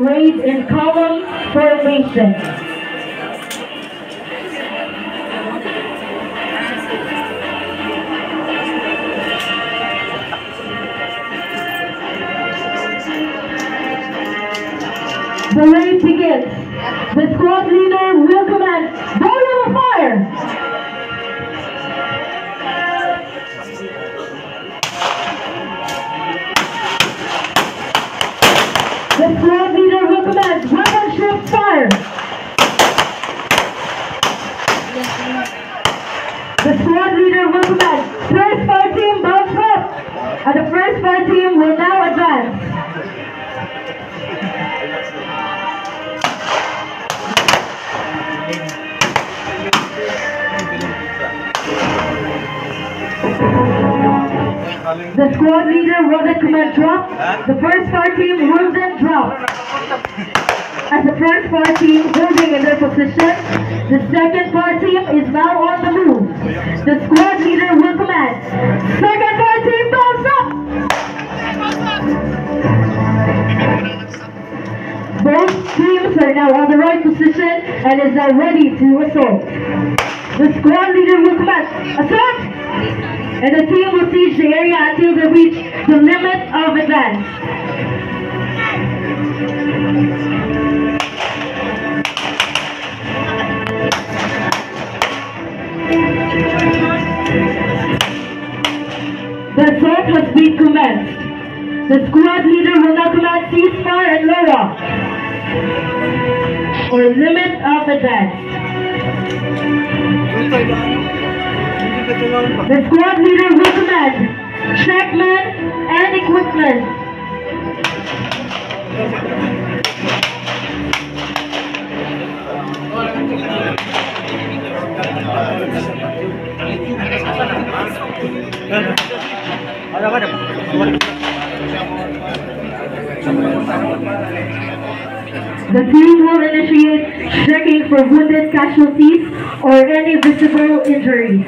raised in column formation. The race begins. The squad leader will command volume of fire. The squad leader will command weapon ship fire. The squad leader will command first fire team bounce up, and the first fire team will now advance. The squad leader will then command drop. The first fire team will then drop. As the first fire team holding in their position, the second fire team is now on the move. The squad leader will command second fire team bounce up. Both teams are now on the right position and is now ready to assault. The squad leader will command assault. And the team will siege the area until they reach the limit of advance. The assault has been commenced. The squad leader will now command ceasefire and lower, or limit of advance. The squad leader will command check men and equipment. The team will initiate checking for wounded casualties or any visible injuries.